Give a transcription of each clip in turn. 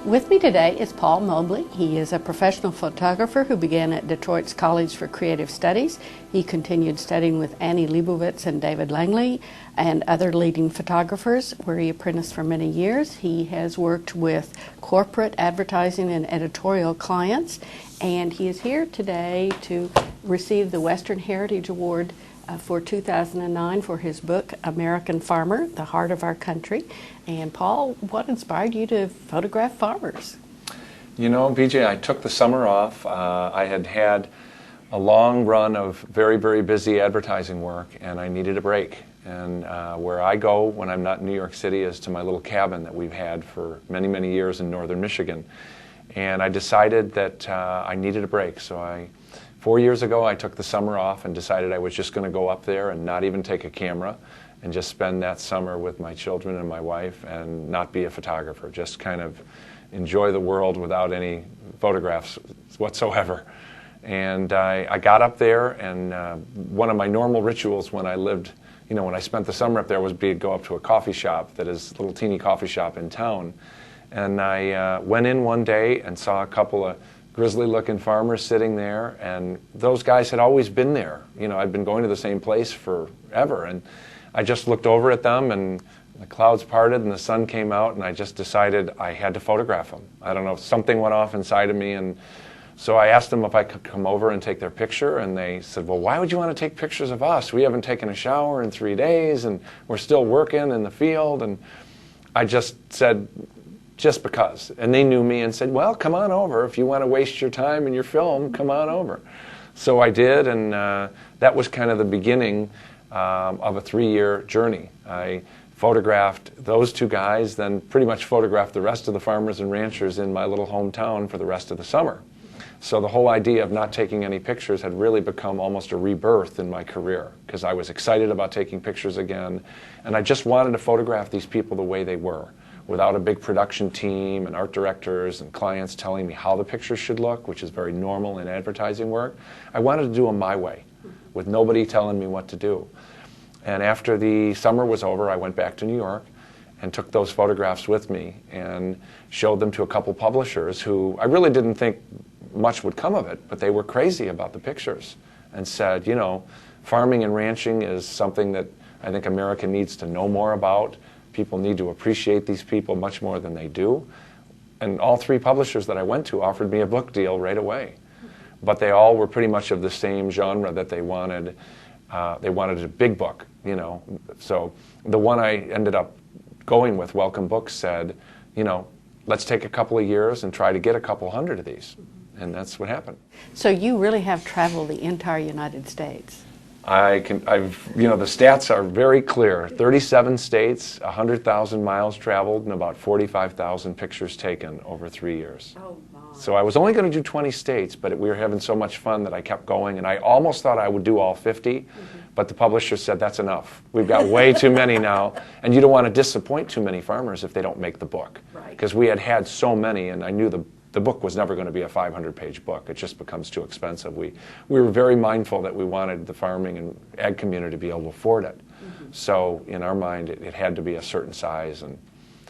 With me today is Paul Mobley. He is a professional photographer who began at Detroit's College for Creative Studies. He continued studying with Annie Leibovitz and David Langley and other leading photographers, where he apprenticed for many years. He has worked with corporate advertising and editorial clients, and he is here today to receive the Western Heritage Award for 2009 for his book, American Farmer, The Heart of Our Country. And Paul, what inspired you to photograph farmers? You know, BJ, I took the summer off. I had had a long run of very, very busy advertising work, and I needed a break. And where I go when I'm not in New York City is to my little cabin that we've had for many, many years in northern Michigan. And I decided that I needed a break. So 4 years ago, I took the summer off and decided I was just going to go up there and not even take a camera and just spend that summer with my children and my wife and not be a photographer, just kind of enjoy the world without any photographs whatsoever. And I got up there, and one of my normal rituals when I lived, you know, when I spent the summer up there was to go up to a coffee shop that is a little teeny coffee shop in town. And I went in one day and saw a couple of grizzly-looking farmers sitting there, and those guys had always been there. You know, I'd been going to the same place forever, and I just looked over at them, and the clouds parted, and the sun came out, and I just decided I had to photograph them. I don't know, something went off inside of me, and so I asked them if I could come over and take their picture, and they said, well, why would you want to take pictures of us? We haven't taken a shower in 3 days, and we're still working in the field. And I just said, just because. And they knew me and said, well, come on over. If you want to waste your time and your film, come on over. So I did, and that was kind of the beginning of a 3-year journey. I photographed those two guys, then pretty much photographed the rest of the farmers and ranchers in my little hometown for the rest of the summer. So the whole idea of not taking any pictures had really become almost a rebirth in my career, because I was excited about taking pictures again, and I just wanted to photograph these people the way they were, without a big production team and art directors and clients telling me how the pictures should look, which is very normal in advertising work. I wanted to do them my way, with nobody telling me what to do. And after the summer was over, I went back to New York and took those photographs with me and showed them to a couple publishers who I really didn't think much would come of it, but they were crazy about the pictures and said, you know, farming and ranching is something that I think America needs to know more about. People need to appreciate these people much more than they do. And all 3 publishers that I went to offered me a book deal right away. But they all were pretty much of the same genre that they wanted. They wanted a big book, you know. So the one I ended up going with, Welcome Books, said, you know, let's take a couple of years and try to get a couple hundred of these. And that's what happened. So you really have traveled the entire United States. You know, the stats are very clear. 37 states, 100,000 miles traveled, and about 45,000 pictures taken over 3 years. Oh, my. So I was only going to do 20 states, but we were having so much fun that I kept going, and I almost thought I would do all 50, but the publisher said, that's enough. We've got way too many now, and you don't want to disappoint too many farmers if they don't make the book. Because we had so many, and I knew the book was never going to be a 500-page book. It just becomes too expensive. We were very mindful that we wanted the farming and ag community to be able to afford it. So in our mind, it had to be a certain size.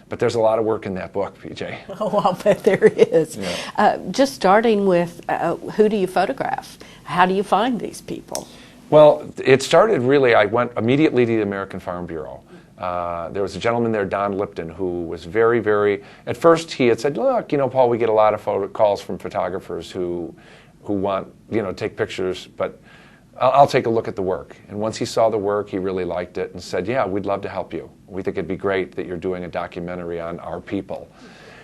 But there's a lot of work in that book, PJ. Oh, I'll bet there is. Yeah. Just starting with, who do you photograph? How do you find these people? Well, it started really, I went immediately to the American Farm Bureau. There was a gentleman there, Don Lipton, who was very, very, at first he had said, look, you know, Paul, we get a lot of calls from photographers who want, you know, to take pictures, but I'll take a look at the work. And once he saw the work, he really liked it and said, yeah, we'd love to help you. We think it'd be great that you're doing a documentary on our people.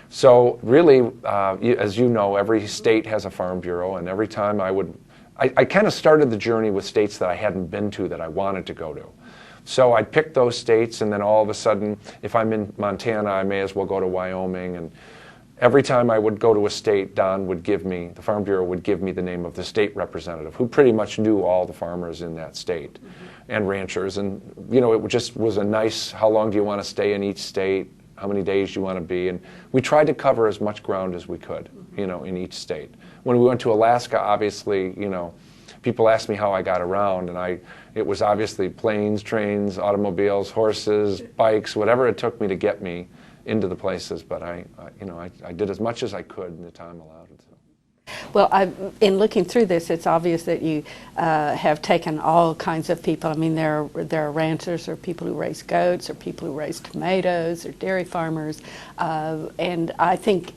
So really, as you know, every state has a farm bureau, and every time I kind of started the journey with states that I hadn't been to that I wanted to go to. So I'd pick those states, and then all of a sudden, if I'm in Montana, I may as well go to Wyoming. And every time I would go to a state, Don would give me, the Farm Bureau would give me the name of the state representative, who pretty much knew all the farmers in that state and ranchers. And, you know, it just was a nice, how long do you want to stay in each state? How many days do you want to be? And we tried to cover as much ground as we could, you know, in each state. When we went to Alaska, obviously, you know, people asked me how I got around, and it was obviously planes, trains, automobiles, horses, bikes, whatever it took me to get me into the places, but I did as much as I could in the time allowed. So. Well, in looking through this, it's obvious that you have taken all kinds of people. I mean, there are ranchers, or people who raise goats, or people who raise tomatoes, or dairy farmers, and I think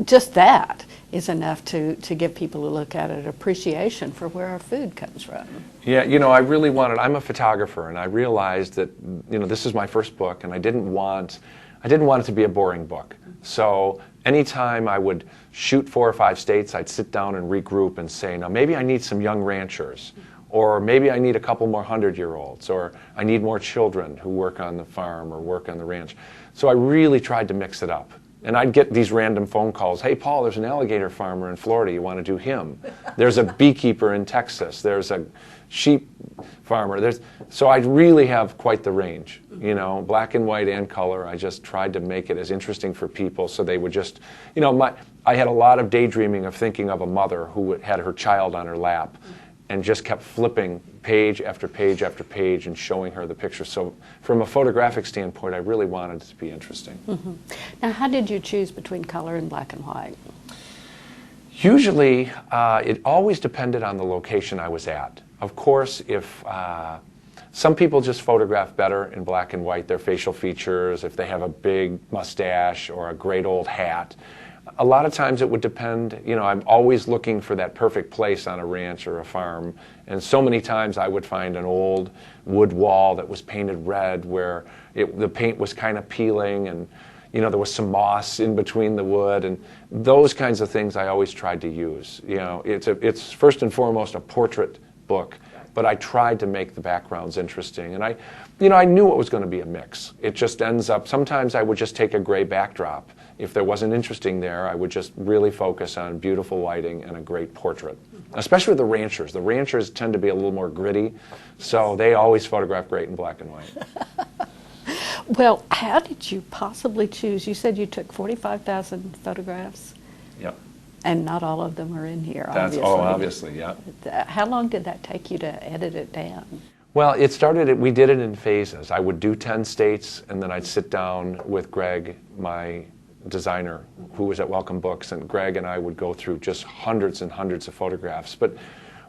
just that is enough to give people a look at it, appreciation for where our food comes from. Yeah, I really wanted, I'm a photographer, and I realized that, this is my first book, and I didn't want it to be a boring book. So anytime I would shoot 4 or 5 states, I'd sit down and regroup and say, now maybe I need some young ranchers, or maybe I need a couple more 100-year-olds, or I need more children who work on the farm or work on the ranch. So I really tried to mix it up. And I'd get these random phone calls. Hey, Paul, there's an alligator farmer in Florida. You want to do him? There's a beekeeper in Texas. There's a sheep farmer. So I'd really have quite the range, black and white and color. I just tried to make it as interesting for people so they would just, I had a lot of daydreaming of thinking of a mother who had her child on her lap and just kept flipping page after page after page and showing her the picture. So from a photographic standpoint, I really wanted it to be interesting. Mm-hmm. Now, how did you choose between color and black and white? Usually, it always depended on the location I was at. Of course, if some people just photograph better in black and white, their facial features, if they have a big mustache or a great old hat. A lot of times it would depend, I'm always looking for that perfect place on a ranch or a farm, and so many times I would find an old wood wall that was painted red where the paint was kind of peeling, and there was some moss in between the wood, and those kinds of things I always tried to use. It's first and foremost a portrait book, but I tried to make the backgrounds interesting, and I knew it was going to be a mix. It just ends up, sometimes I would just take a gray backdrop. If there wasn't interesting there, I would just really focus on beautiful lighting and a great portrait. Especially the ranchers. The ranchers tend to be a little more gritty, so they always photograph great in black and white. Well, how did you possibly choose? You said you took 45,000 photographs. Yep. And not all of them are in here, obviously. Obviously, yeah. How long did that take you to edit it down? Well, we did it in phases. I would do 10 states, and then I'd sit down with Greg, my designer, who was at Welcome Books, and Greg and I would go through just hundreds and hundreds of photographs. But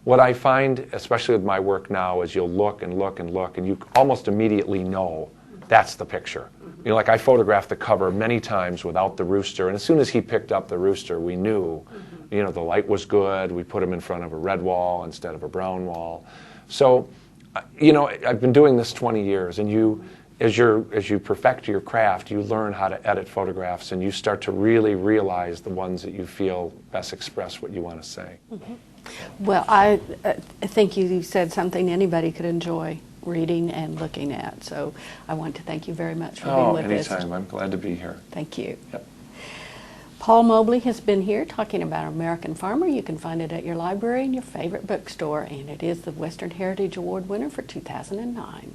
what I find, especially with my work now, is you'll look and look and look, and you almost immediately know that's the picture. Like I photographed the cover many times without the rooster, and as soon as he picked up the rooster, we knew, the light was good. We put him in front of a red wall instead of a brown wall. So, I've been doing this 20 years, and as you perfect your craft, you learn how to edit photographs, and you start to really realize the ones that you feel best express what you want to say. Mm-hmm. Well, I think you said something anybody could enjoy reading and looking at. So I want to thank you very much for being with us. Anytime. I'm glad to be here. Thank you. Yep. Paul Mobley has been here talking about American Farmer. You can find it at your library and your favorite bookstore, and it is the Western Heritage Award winner for 2009.